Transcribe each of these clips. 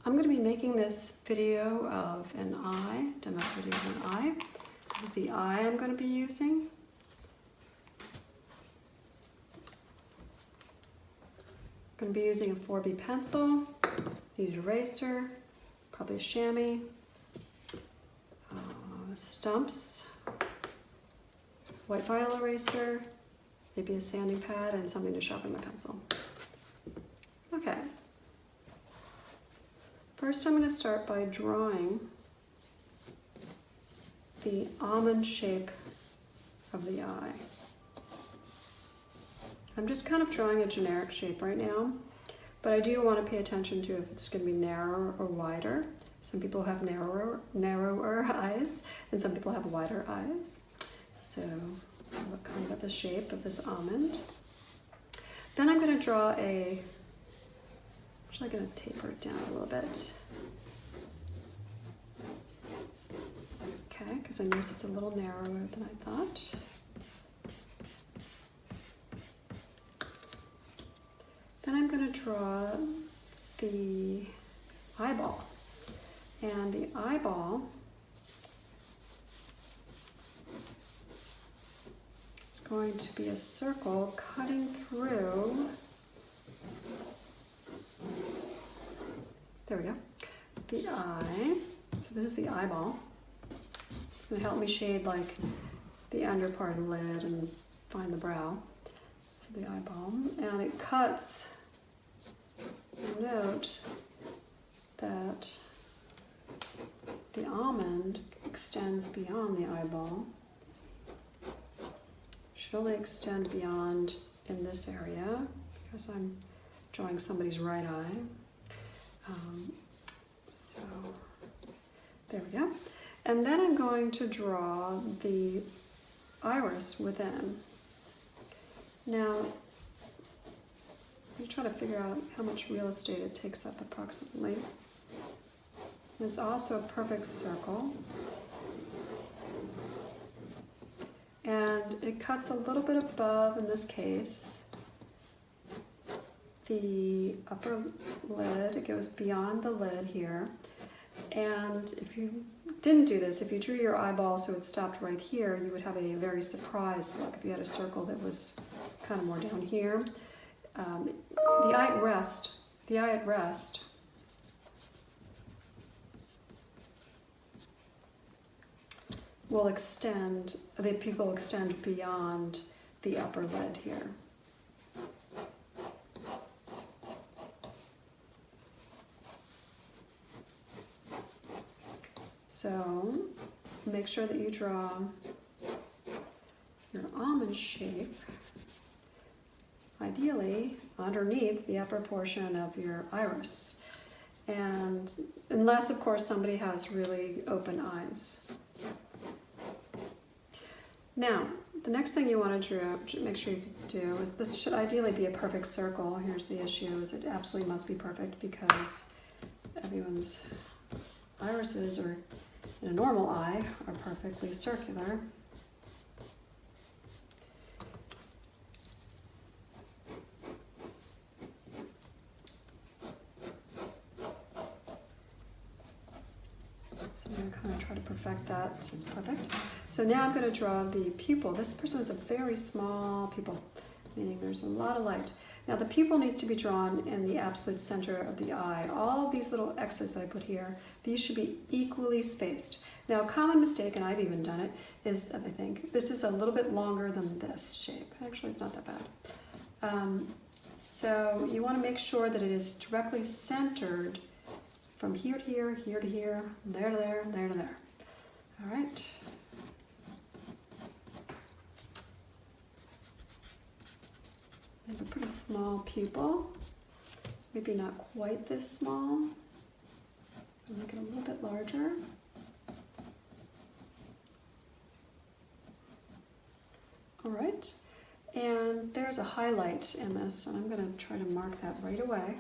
I'm going to be making this video of an eye, demo video of an eye. This is the eye I'm going to be using. I'm going to be using a 4B pencil, need an eraser, probably a chamois, stumps, white vinyl eraser, maybe a sanding pad, and something to sharpen my pencil. Okay. First I'm going to start by drawing the almond shape of the eye. I'm just kind of drawing a generic shape right now, but I do want to pay attention to if it's going to be narrower or wider. Some people have narrower eyes, and some people have wider eyes. So look kind of at the shape of this almond. Then I'm going to draw a, I'm actually going to taper it down a little bit. Okay, because I notice it's a little narrower than I thought. Then I'm going to draw the eyeball. And the eyeball is going to be a circle cutting through, there we go, the eye. So this is the eyeball. It's going to help me shade like the under part of the lid and find the brow. So the eyeball, and it cuts, note that the almond extends beyond the eyeball. Should only extend beyond in this area because I'm drawing somebody's right eye. So there we go. And then I'm going to draw the iris within. Now, I'm trying to figure out how much real estate it takes up approximately. It's also a perfect circle. And it cuts a little bit above, in this case, the upper lid. It goes beyond the lid here. And if you didn't do this, if you drew your eyeball so it stopped right here, you would have a very surprised look if you had a circle that was kind of more down here. The eye at rest will extend, the pupil will extend beyond the upper lid here. So make sure that you draw your almond shape, ideally underneath the upper portion of your iris. And unless, of course, somebody has really open eyes. Now, the next thing you want to make sure you do is, this should ideally be a perfect circle. Here's the issue, is it absolutely must be perfect because everyone's irises are, in a normal eye, are perfectly circular. So I'm going to kind of try to perfect that so it's perfect. So now I'm going to draw the pupil. This person has a very small pupil, meaning there's a lot of light. Now the pupil needs to be drawn in the absolute center of the eye. All of these little X's that I put here, these should be equally spaced. Now a common mistake, and I've even done it, is I think this is a little bit longer than this shape. Actually, it's not that bad. So you want to make sure that it is directly centered from here to here, here to here, there to there, there to there. All right. I have a pretty small pupil, maybe not quite this small. I'll make it a little bit larger. All right, and there's a highlight in this, and I'm going to try to mark that right away.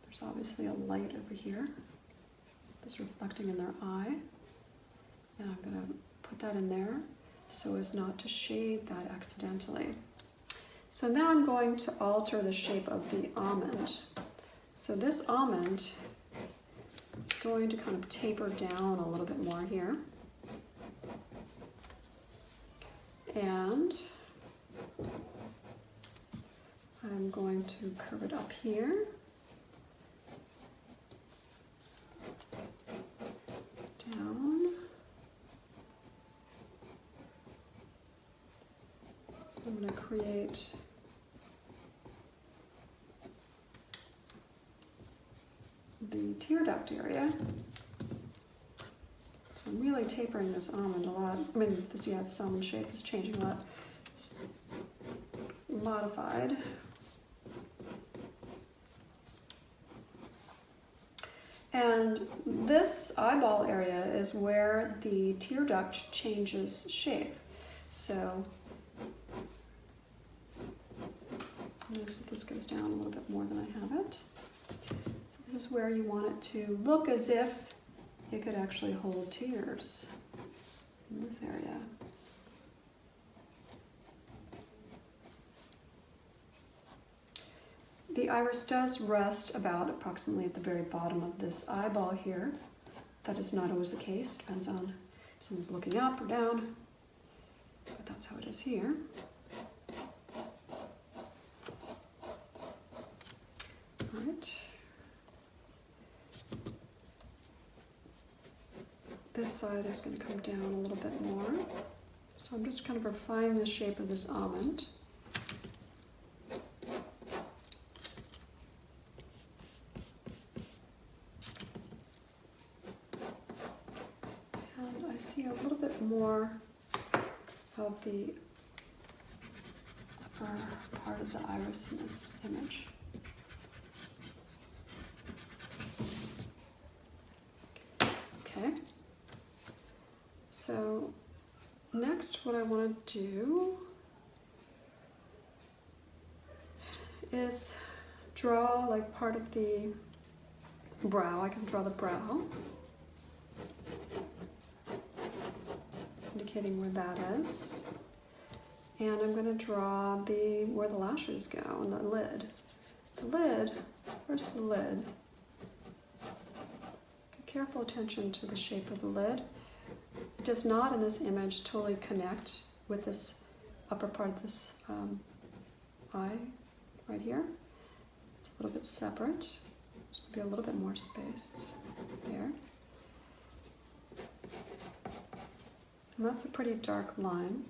There's obviously a light over here that's reflecting in their eye, and I'm going to put that in there so as not to shade that accidentally. So now I'm going to alter the shape of the almond. So this almond is going to kind of taper down a little bit more here. And I'm going to curve it up here. Down. I'm going to create the tear duct area. So I'm really tapering this almond a lot. I mean, this almond shape is changing a lot. It's modified. And this eyeball area is where the tear duct changes shape. So notice that this goes down a little bit more than I have it. So this is where you want it to look as if it could actually hold tears in this area. The iris does rest about approximately at the very bottom of this eyeball here. That is not always the case, depends on if someone's looking up or down, but that's how it is here. All right. This side is going to come down a little bit more. So I'm just kind of refining the shape of this almond. I see a little bit more of the upper part of the iris in this image. Okay, so next what I want to do is draw like part of the brow. I can draw the brow, indicating where that is. And I'm going to draw where the lashes go and the lid. The lid, first the lid. Pay careful attention to the shape of the lid. It does not in this image totally connect with this upper part of this eye right here. It's a little bit separate. There's going to be a little bit more space there. And that's a pretty dark line.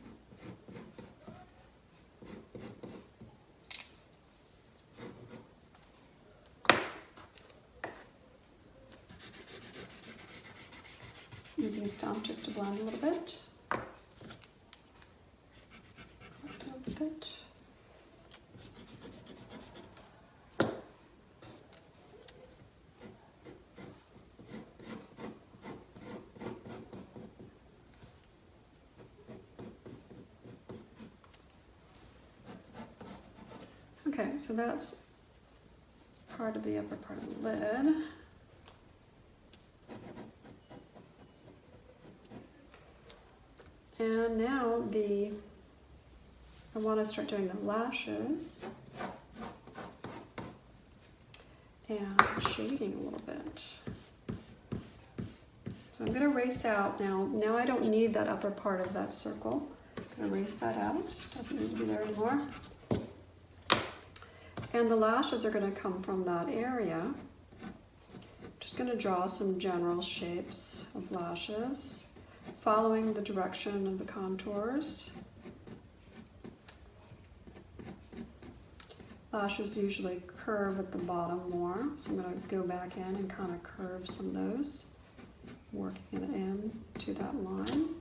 Using a stump just to blend a little bit. Correct a little bit. Okay, so that's part of the upper part of the lid. And now I want to start doing the lashes and shading a little bit. So I'm going to erase out now. Now I don't need that upper part of that circle. I'm going to erase that out. Doesn't need to be there anymore. And the lashes are going to come from that area. I'm just going to draw some general shapes of lashes, following the direction of the contours. Lashes usually curve at the bottom more, so I'm going to go back in and kind of curve some of those, working it in to that line.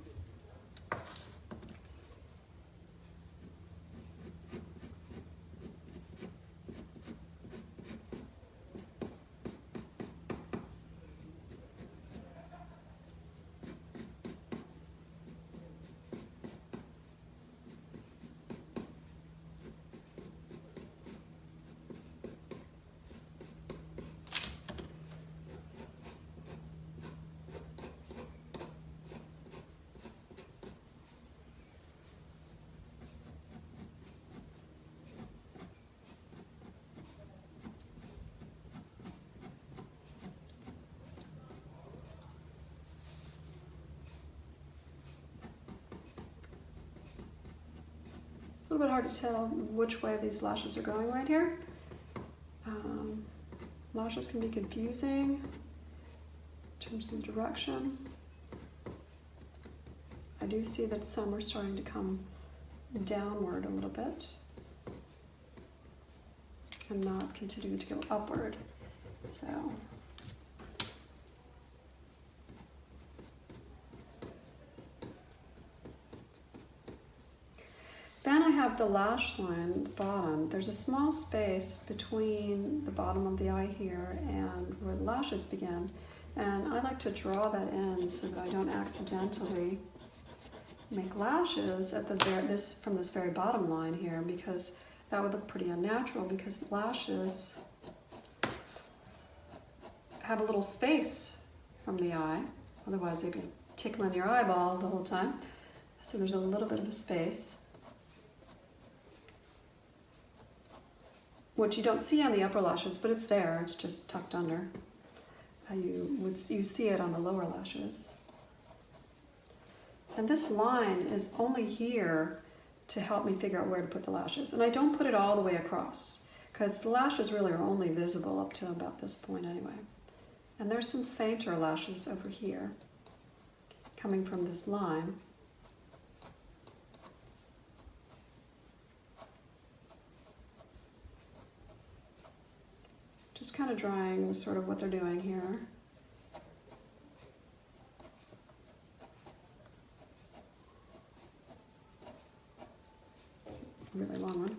It's a little bit hard to tell which way these lashes are going right here. Lashes can be confusing in terms of direction. I do see that some are starting to come downward a little bit and not continue to go upward. So then I have the lash line at the bottom. There's a small space between the bottom of the eye here and where the lashes begin. And I like to draw that in so that I don't accidentally make lashes at the from this very bottom line here, because that would look pretty unnatural, because lashes have a little space from the eye. Otherwise they'd be tickling your eyeball the whole time. So there's a little bit of a space, which you don't see on the upper lashes, but it's there. It's just tucked under. You see it on the lower lashes. And this line is only here to help me figure out where to put the lashes. And I don't put it all the way across, because the lashes really are only visible up to about this point anyway. And there's some fainter lashes over here coming from this line. Just kind of drawing sort of what they're doing here. It's a really long one.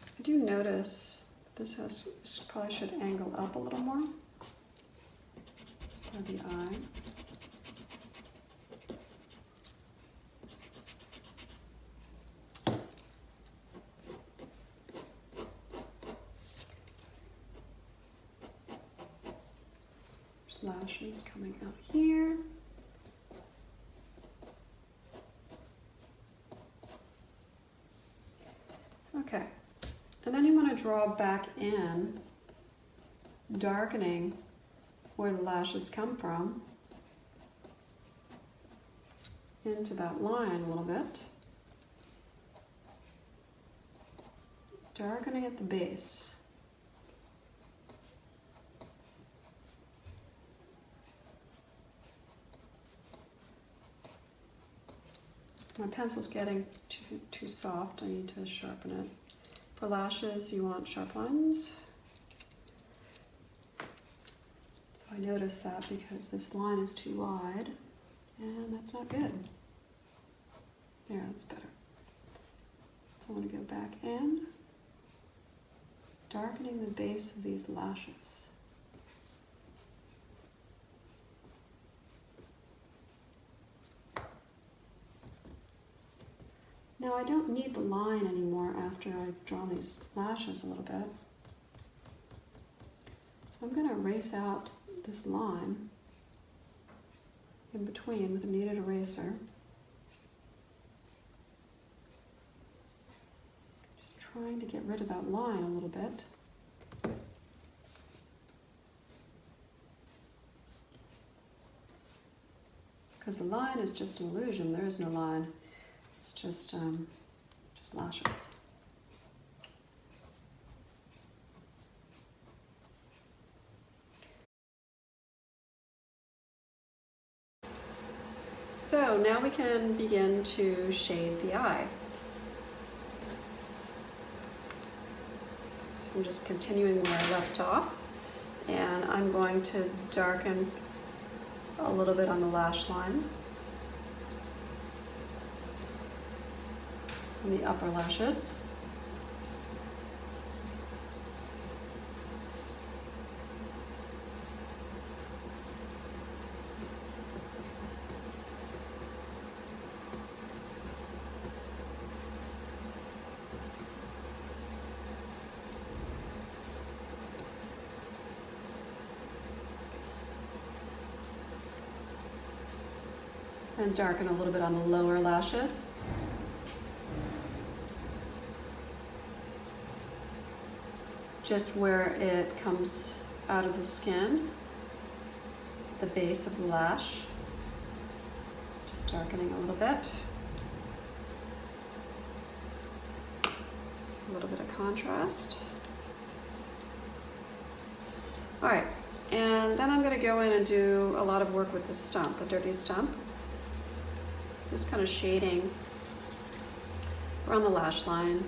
I do notice this probably should angle up a little more. It's for the eye. Lashes coming out here. Okay, and then you want to draw back in, darkening where the lashes come from into that line a little bit. Darkening at the base. My pencil's getting too soft. I need to sharpen it. For lashes, you want sharp lines. So I noticed that because this line is too wide, and that's not good. There, that's better. So I want to go back in, darkening the base of these lashes. Now I don't need the line anymore after I've drawn these lashes a little bit. So I'm going to erase out this line in between with a kneaded eraser. Just trying to get rid of that line a little bit. Because the line is just an illusion, there is no line. It's just lashes. So now we can begin to shade the eye. So I'm just continuing where I left off, and I'm going to darken a little bit on the lash line. The upper lashes. And darken a little bit on the lower lashes. Just where it comes out of the skin, the base of the lash, just darkening a little bit. A little bit of contrast. All right, and then I'm going to go in and do a lot of work with the stump, a dirty stump. Just kind of shading around the lash line.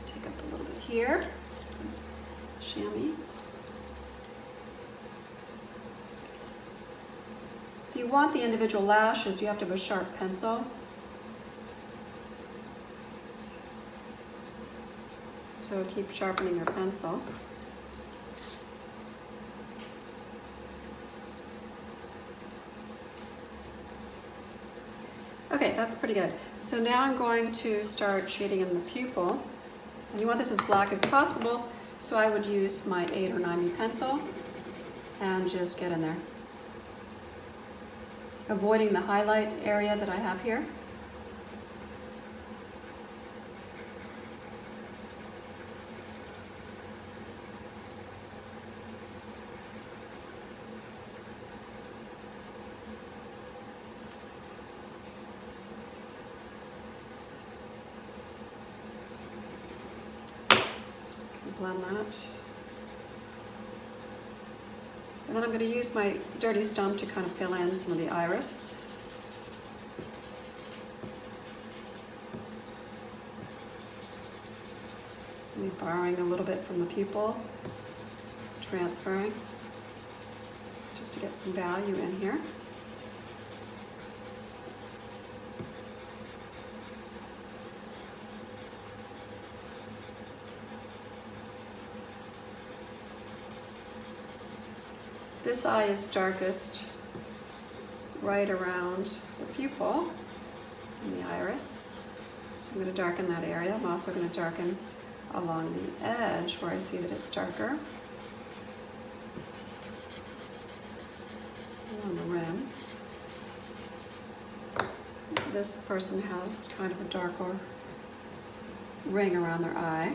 Take up a little bit here, chamois. If you want the individual lashes, you have to have a sharp pencil. So keep sharpening your pencil. Okay, that's pretty good. So now I'm going to start shading in the pupil. And you want this as black as possible, so I would use my 8 or 9B pencil and just get in there. Avoiding the highlight area that I have here. Blend that. And then I'm going to use my dirty stump to kind of fill in some of the iris. I'm borrowing a little bit from the pupil, transferring, just to get some value in here. This eye is darkest right around the pupil and the iris. So I'm going to darken that area. I'm also going to darken along the edge where I see that it's darker. And on the rim. This person has kind of a darker ring around their eye.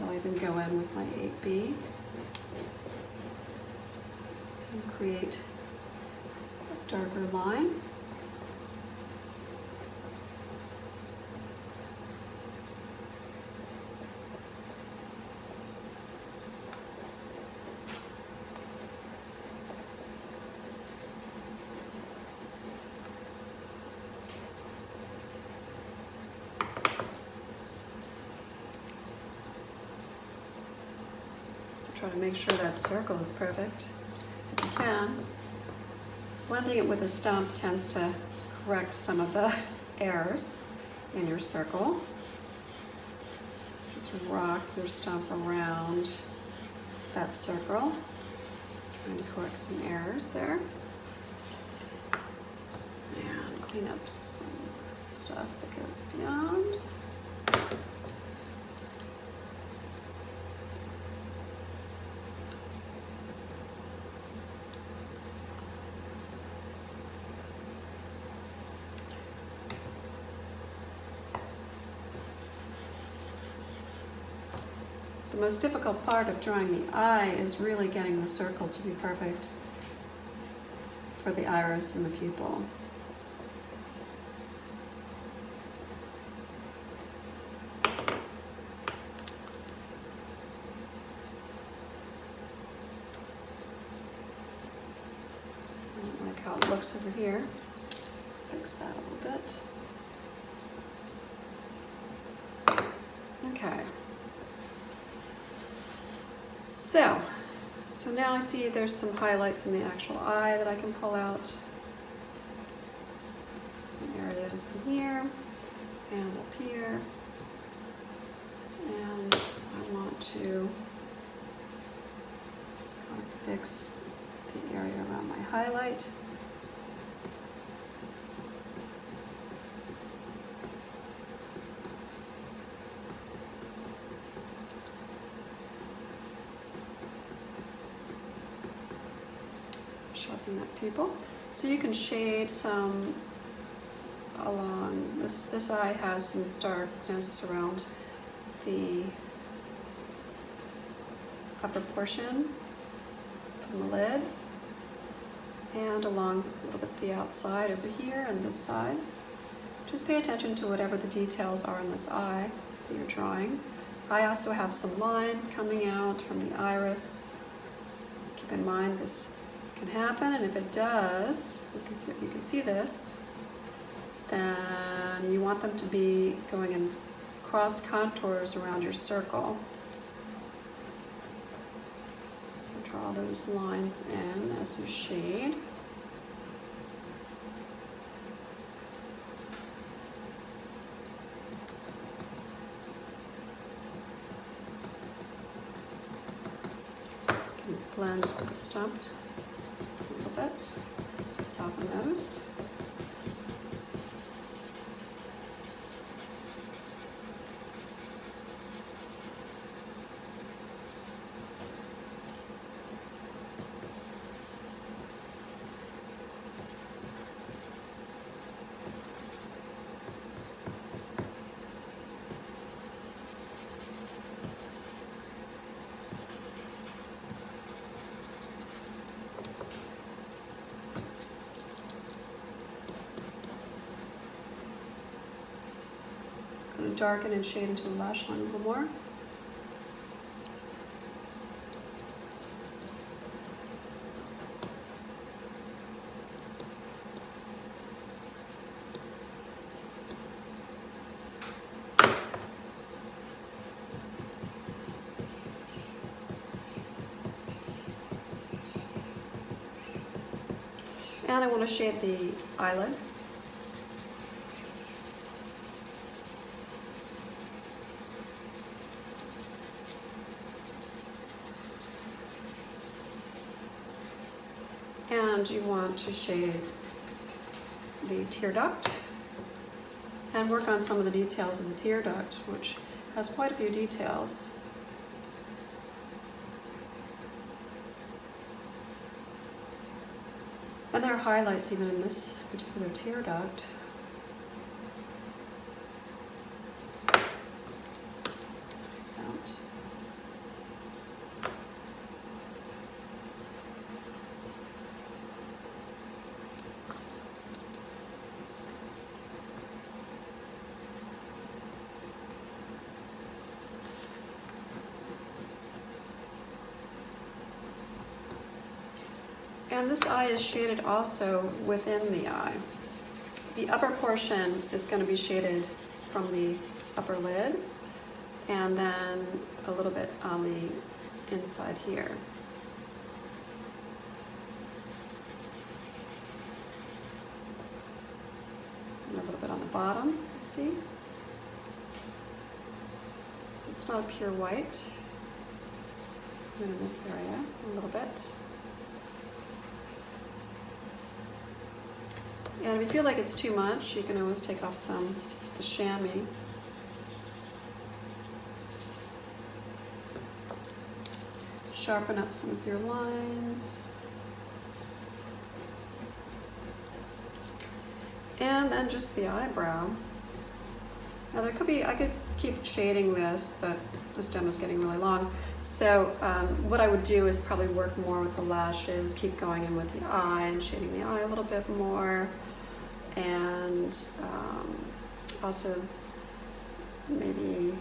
I'll even go in with my 8B and create a darker line. Try to make sure that circle is perfect, if you can. Blending it with a stump tends to correct some of the errors in your circle. Just rock your stump around that circle, trying to correct some errors there. And clean up some stuff that goes beyond. The most difficult part of drawing the eye is really getting the circle to be perfect for the iris and the pupil. I don't like how it looks over here. Fix that a little bit. Okay. So now I see there's some highlights in the actual eye that I can pull out. Some areas in here and up here. And I want to kind of fix the area around my highlight. sharpen that pupil. So you can shade some along this eye has some darkness around the upper portion from the lid and along a little bit the outside over here and this side. Just pay attention to whatever the details are in this eye that you're drawing. I also have some lines coming out from the iris. Keep in mind this can happen, and if it does, you can see this, then you want them to be going in cross contours around your circle. So draw those lines in as you shade. You can blend with the stump a little bit, soften those. Going to darken and shade into the lash line a little more. And I want to shade the eyelid. And you want to shade the tear duct and work on some of the details of the tear duct, which has quite a few details. And there are highlights even in this particular tear duct. Sound. And this eye is shaded also within the eye. The upper portion is going to be shaded from the upper lid, and then a little bit on the inside here. And a little bit on the bottom, see? So it's not a pure white. And in this area, a little bit. And if you feel like it's too much, you can always take off some of the chamois. Sharpen up some of your lines. And then just the eyebrow. Now there could be, I could keep shading this, but this demo's getting really long. So what I would do is probably work more with the lashes, keep going in with the eye and shading the eye a little bit more. And also maybe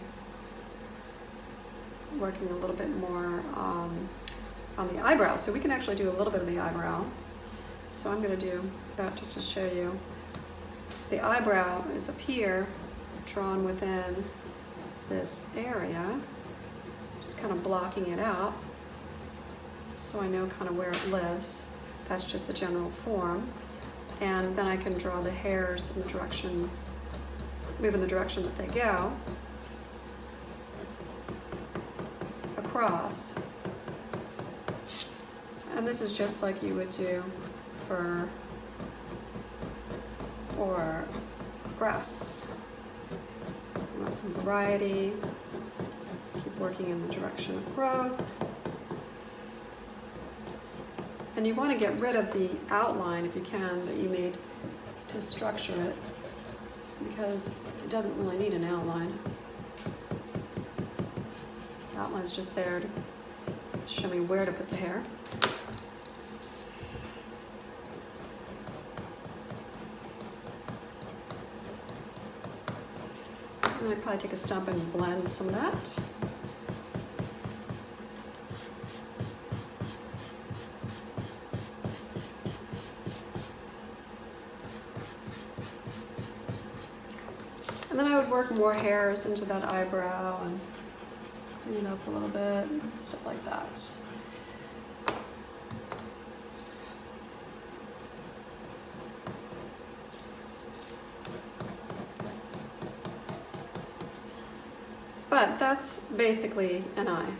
working a little bit more on the eyebrow. So we can actually do a little bit of the eyebrow. So I'm going to do that just to show you. The eyebrow is up here, drawn within this area, just kind of blocking it out so I know kind of where it lives. That's just the general form. And then I can draw the hairs in the direction, move in the direction that they go, across. And this is just like you would do for grass. You want some variety, keep working in the direction of growth. And you want to get rid of the outline, if you can, that you made to structure it, because it doesn't really need an outline. The outline's just there to show me where to put the hair. And then I'd probably take a stump and blend some of that. And then I would work more hairs into that eyebrow and clean it up a little bit, stuff like that. But that's basically an eye.